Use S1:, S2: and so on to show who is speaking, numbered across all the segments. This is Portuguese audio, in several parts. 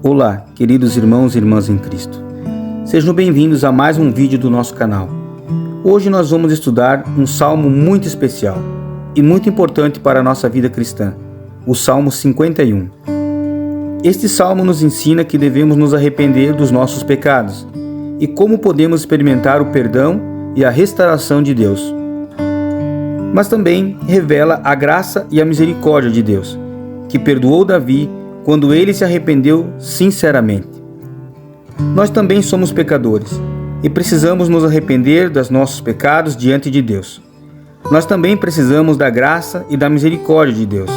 S1: Olá, queridos irmãos e irmãs em Cristo. Sejam bem-vindos a mais um vídeo do nosso canal. Hoje nós vamos estudar um salmo muito especial e muito importante para a nossa vida cristã, o Salmo 51. Este salmo nos ensina que devemos nos arrepender dos nossos pecados e como podemos experimentar o perdão e a restauração de Deus. Mas também revela a graça e a misericórdia de Deus, que perdoou Davi quando ele se arrependeu sinceramente. Nós também somos pecadores e precisamos nos arrepender dos nossos pecados diante de Deus. Nós também precisamos da graça e da misericórdia de Deus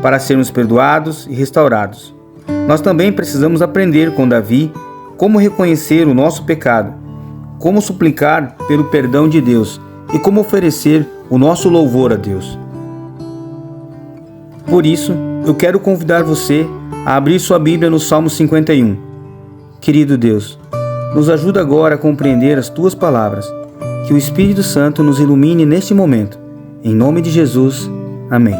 S1: para sermos perdoados e restaurados. Nós também precisamos aprender com Davi como reconhecer o nosso pecado, como suplicar pelo perdão de Deus e como oferecer o nosso louvor a Deus. Por isso, eu quero convidar você a abrir sua Bíblia no Salmo 51. Querido Deus, nos ajuda agora a compreender as Tuas palavras. Que o Espírito Santo nos ilumine neste momento. Em nome de Jesus. Amém.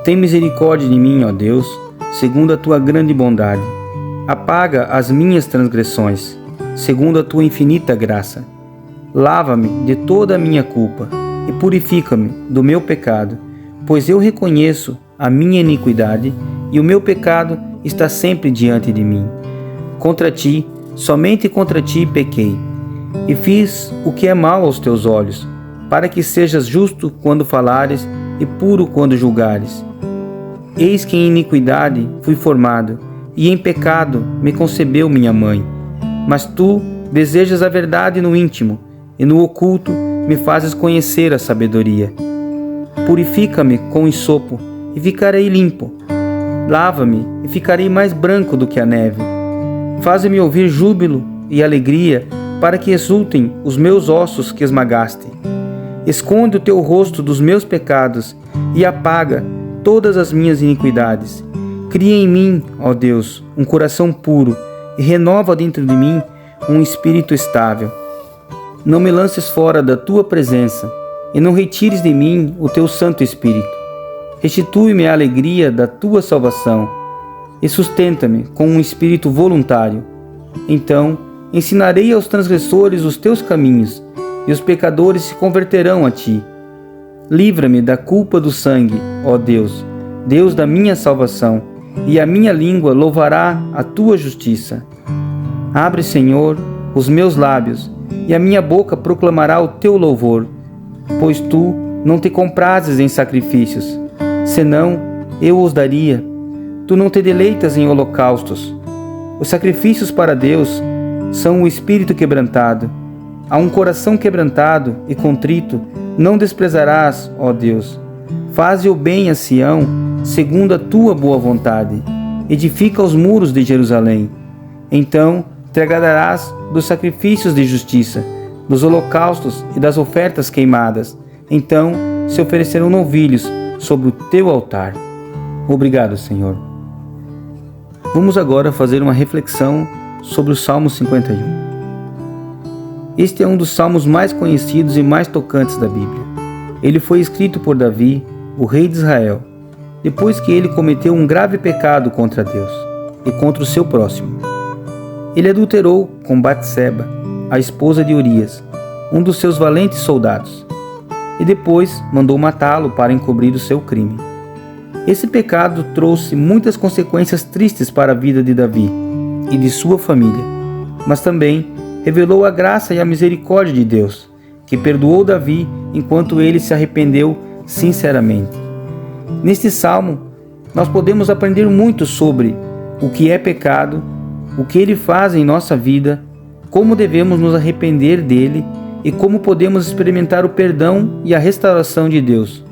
S1: Tem misericórdia de mim, ó Deus, segundo a Tua grande bondade. Apaga as minhas transgressões, segundo a Tua infinita graça. Lava-me de toda a minha culpa e purifica-me do meu pecado, pois eu reconheço a minha iniquidade e o meu pecado está sempre diante de mim. Contra Ti, somente contra Ti pequei, e fiz o que é mal aos Teus olhos, para que sejas justo quando falares e puro quando julgares. Eis que em iniquidade fui formado, e em pecado me concebeu minha mãe. Mas Tu desejas a verdade no íntimo, e no oculto me fazes conhecer a sabedoria. Purifica-me com ensopo, e ficarei limpo. Lava-me, e ficarei mais branco do que a neve. Faze-me ouvir júbilo e alegria, para que exultem os meus ossos que esmagaste. Esconde o Teu rosto dos meus pecados, e apaga todas as minhas iniquidades. Cria em mim, ó Deus, um coração puro, e renova dentro de mim um espírito estável. Não me lances fora da Tua presença, e não retires de mim o Teu Santo Espírito. Restitui-me a alegria da Tua salvação, e sustenta-me com um espírito voluntário. Então ensinarei aos transgressores os Teus caminhos, e os pecadores se converterão a Ti. Livra-me da culpa do sangue, ó Deus, Deus da minha salvação, e a minha língua louvará a Tua justiça. Abre, Senhor, os meus lábios, e a minha boca proclamará o Teu louvor, pois Tu não te comprazes em sacrifícios, senão eu os daria. Tu não te deleitas em holocaustos. Os sacrifícios para Deus são o espírito quebrantado. A um coração quebrantado e contrito não desprezarás, ó Deus. Faze o bem a Sião, segundo a Tua boa vontade. Edifica os muros de Jerusalém. Então te agradarás dos sacrifícios de justiça, dos holocaustos e das ofertas queimadas. Então se oferecerão novilhos sobre o Teu altar. Obrigado, Senhor. Vamos agora fazer uma reflexão sobre o Salmo 51. Este é um dos salmos mais conhecidos e mais tocantes da Bíblia. Ele foi escrito por Davi, o rei de Israel, depois que ele cometeu um grave pecado contra Deus e contra o seu próximo. Ele adulterou com Batseba, a esposa de Urias, um dos seus valentes soldados, e depois mandou matá-lo para encobrir o seu crime. Esse pecado trouxe muitas consequências tristes para a vida de Davi e de sua família, mas também revelou a graça e a misericórdia de Deus, que perdoou Davi enquanto ele se arrependeu sinceramente. Neste salmo, nós podemos aprender muito sobre o que é pecado, o que ele faz em nossa vida, como devemos nos arrepender dele e como podemos experimentar o perdão e a restauração de Deus.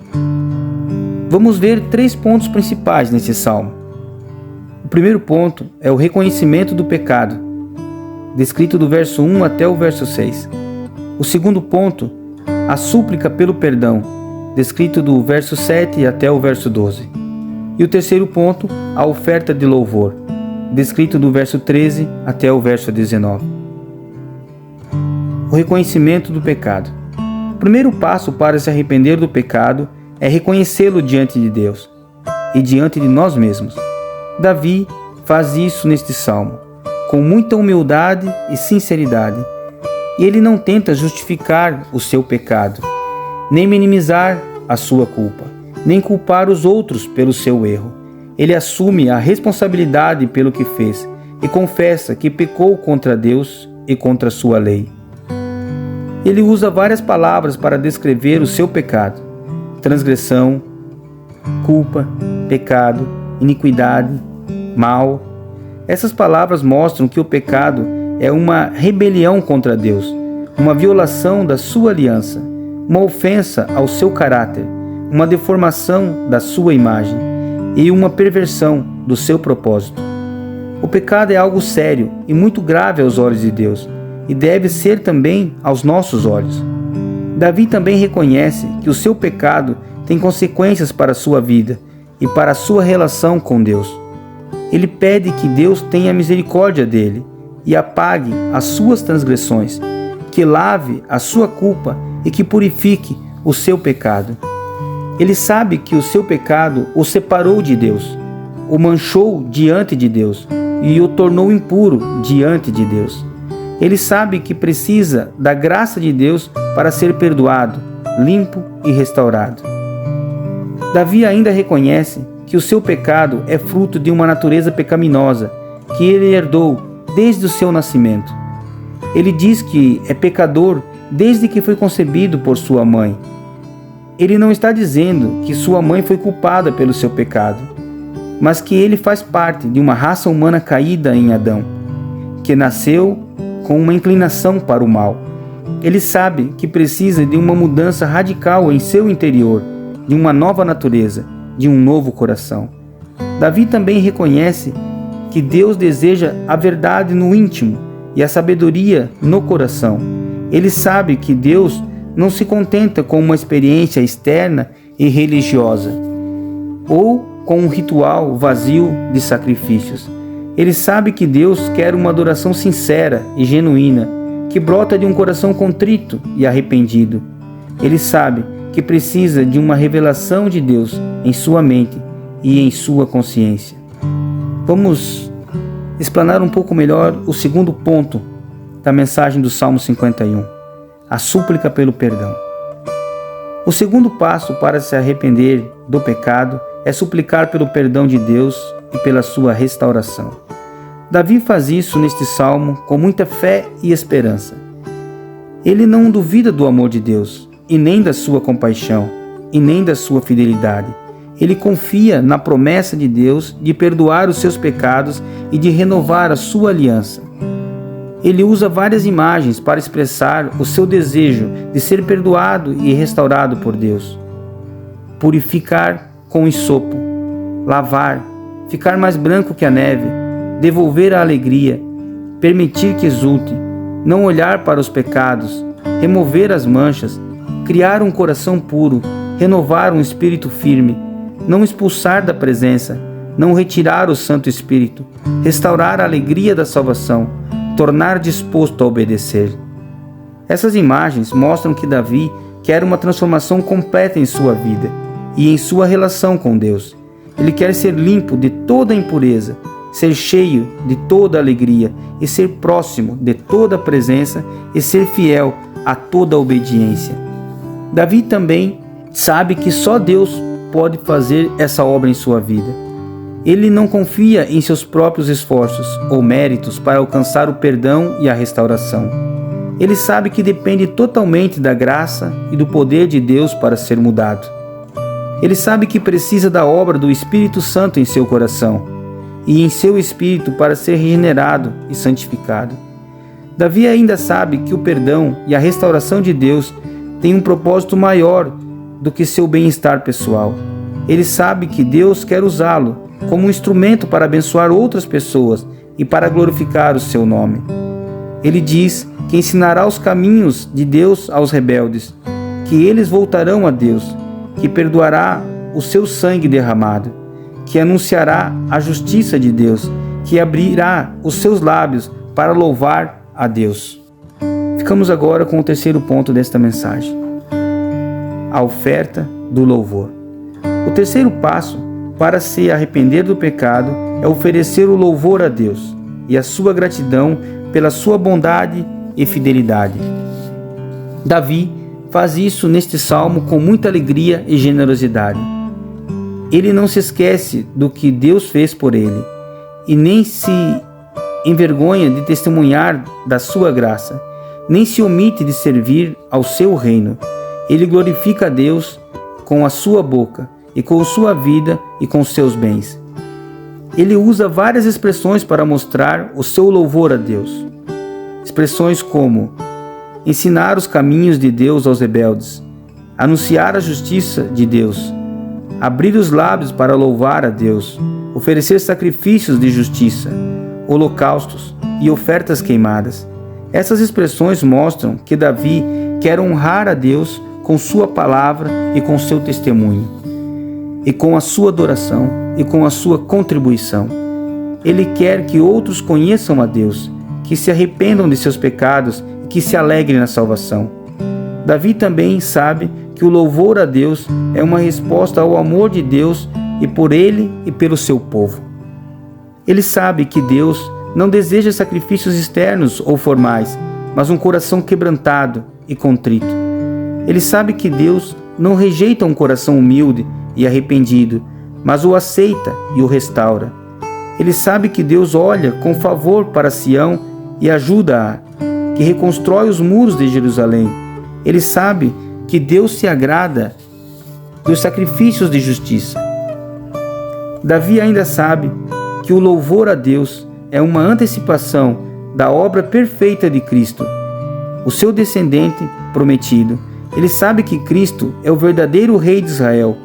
S1: Vamos ver 3 pontos principais nesse salmo. O primeiro ponto é o reconhecimento do pecado, descrito do verso 1 até o verso 6. O segundo ponto, a súplica pelo perdão, descrito do verso 7 até o verso 12. E o terceiro ponto, a oferta de louvor, descrito do verso 13 até o verso 19. O reconhecimento do pecado. O primeiro passo para se arrepender do pecado é reconhecê-lo diante de Deus e diante de nós mesmos. Davi faz isso neste salmo, com muita humildade e sinceridade. E ele não tenta justificar o seu pecado, nem minimizar a sua culpa, nem culpar os outros pelo seu erro. Ele assume a responsabilidade pelo que fez e confessa que pecou contra Deus e contra sua lei. Ele usa várias palavras para descrever o seu pecado: transgressão, culpa, pecado, iniquidade, mal. Essas palavras mostram que o pecado é uma rebelião contra Deus, uma violação da sua aliança, uma ofensa ao seu caráter, uma deformação da sua imagem e uma perversão do seu propósito. O pecado é algo sério e muito grave aos olhos de Deus, e deve ser também aos nossos olhos. Davi também reconhece que o seu pecado tem consequências para a sua vida e para a sua relação com Deus. Ele pede que Deus tenha misericórdia dele e apague as suas transgressões, que lave a sua culpa e que purifique o seu pecado. Ele sabe que o seu pecado o separou de Deus, o manchou diante de Deus e o tornou impuro diante de Deus. Ele sabe que precisa da graça de Deus para ser perdoado, limpo e restaurado. Davi ainda reconhece que o seu pecado é fruto de uma natureza pecaminosa que ele herdou desde o seu nascimento. Ele diz que é pecador desde que foi concebido por sua mãe. Ele não está dizendo que sua mãe foi culpada pelo seu pecado, mas que ele faz parte de uma raça humana caída em Adão, que nasceu com uma inclinação para o mal. Ele sabe que precisa de uma mudança radical em seu interior, de uma nova natureza, de um novo coração. Davi também reconhece que Deus deseja a verdade no íntimo e a sabedoria no coração. Ele sabe que Deus não se contenta com uma experiência externa e religiosa, ou com um ritual vazio de sacrifícios. Ele sabe que Deus quer uma adoração sincera e genuína, que brota de um coração contrito e arrependido. Ele sabe que precisa de uma revelação de Deus em sua mente e em sua consciência. Vamos explanar um pouco melhor o segundo ponto da mensagem do Salmo 51, a súplica pelo perdão. O segundo passo para se arrepender do pecado é suplicar pelo perdão de Deus e pela sua restauração. Davi faz isso neste salmo com muita fé e esperança. Ele não duvida do amor de Deus, e nem da sua compaixão, e nem da sua fidelidade. Ele confia na promessa de Deus de perdoar os seus pecados e de renovar a sua aliança. Ele usa várias imagens para expressar o seu desejo de ser perdoado e restaurado por Deus. Purificar com hisopo, lavar, ficar mais branco que a neve, devolver a alegria, permitir que exulte, não olhar para os pecados, remover as manchas, criar um coração puro, renovar um espírito firme, não expulsar da presença, não retirar o Santo Espírito, restaurar a alegria da salvação, tornar disposto a obedecer. Essas imagens mostram que Davi quer uma transformação completa em sua vida e em sua relação com Deus. Ele quer ser limpo de toda impureza, ser cheio de toda alegria e ser próximo de toda presença e ser fiel a toda obediência. Davi também sabe que só Deus pode fazer essa obra em sua vida. Ele não confia em seus próprios esforços ou méritos para alcançar o perdão e a restauração. Ele sabe que depende totalmente da graça e do poder de Deus para ser mudado. Ele sabe que precisa da obra do Espírito Santo em seu coração e em seu espírito para ser regenerado e santificado. Davi ainda sabe que o perdão e a restauração de Deus têm um propósito maior do que seu bem-estar pessoal. Ele sabe que Deus quer usá-lo como um instrumento para abençoar outras pessoas e para glorificar o seu nome. Ele diz que ensinará os caminhos de Deus aos rebeldes, que eles voltarão a Deus, que perdoará o seu sangue derramado, que anunciará a justiça de Deus, que abrirá os seus lábios para louvar a Deus. Ficamos agora com o terceiro ponto desta mensagem: a oferta do louvor. O terceiro passo para se arrepender do pecado é oferecer o louvor a Deus e a sua gratidão pela sua bondade e fidelidade. Davi faz isso neste salmo com muita alegria e generosidade. Ele não se esquece do que Deus fez por ele e nem se envergonha de testemunhar da sua graça, nem se omite de servir ao seu reino. Ele glorifica a Deus com a sua boca e com sua vida e com seus bens. Ele usa várias expressões para mostrar o seu louvor a Deus. Expressões como ensinar os caminhos de Deus aos rebeldes, anunciar a justiça de Deus, abrir os lábios para louvar a Deus, oferecer sacrifícios de justiça, holocaustos e ofertas queimadas. Essas expressões mostram que Davi quer honrar a Deus com sua palavra e com seu testemunho, e com a sua adoração e com a sua contribuição. Ele quer que outros conheçam a Deus, que se arrependam de seus pecados e que se alegrem na salvação. Davi também sabe que o louvor a Deus é uma resposta ao amor de Deus e por ele e pelo seu povo. Ele sabe que Deus não deseja sacrifícios externos ou formais, mas um coração quebrantado e contrito. Ele sabe que Deus não rejeita um coração humilde e arrependido, mas o aceita e o restaura. Ele sabe que Deus olha com favor para Sião e ajuda-a, que reconstrói os muros de Jerusalém. Ele sabe que Deus se agrada dos sacrifícios de justiça. Davi ainda sabe que o louvor a Deus é uma antecipação da obra perfeita de Cristo, o seu descendente prometido. Ele sabe que Cristo é o verdadeiro Rei de Israel,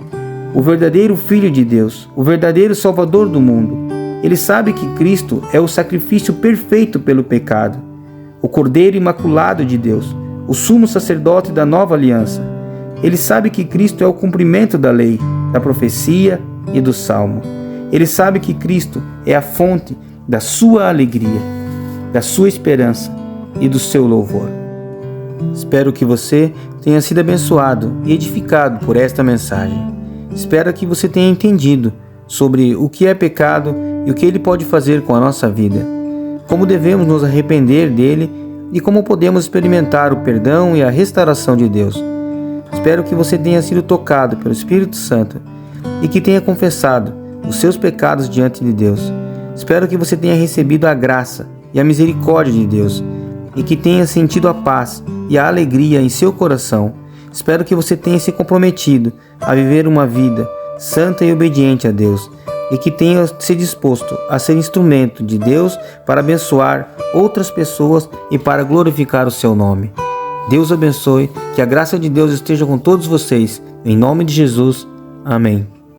S1: o verdadeiro Filho de Deus, o verdadeiro Salvador do mundo. Ele sabe que Cristo é o sacrifício perfeito pelo pecado, o Cordeiro Imaculado de Deus, o sumo sacerdote da nova aliança. Ele sabe que Cristo é o cumprimento da lei, da profecia e do salmo. Ele sabe que Cristo é a fonte da sua alegria, da sua esperança e do seu louvor. Espero que você tenha sido abençoado e edificado por esta mensagem. Espero que você tenha entendido sobre o que é pecado e o que ele pode fazer com a nossa vida, como devemos nos arrepender dele e como podemos experimentar o perdão e a restauração de Deus. Espero que você tenha sido tocado pelo Espírito Santo e que tenha confessado os seus pecados diante de Deus. Espero que você tenha recebido a graça e a misericórdia de Deus e que tenha sentido a paz e a alegria em seu coração. Espero que você tenha se comprometido a viver uma vida santa e obediente a Deus e que tenha se disposto a ser instrumento de Deus para abençoar outras pessoas e para glorificar o seu nome. Deus abençoe, que a graça de Deus esteja com todos vocês. Em nome de Jesus. Amém.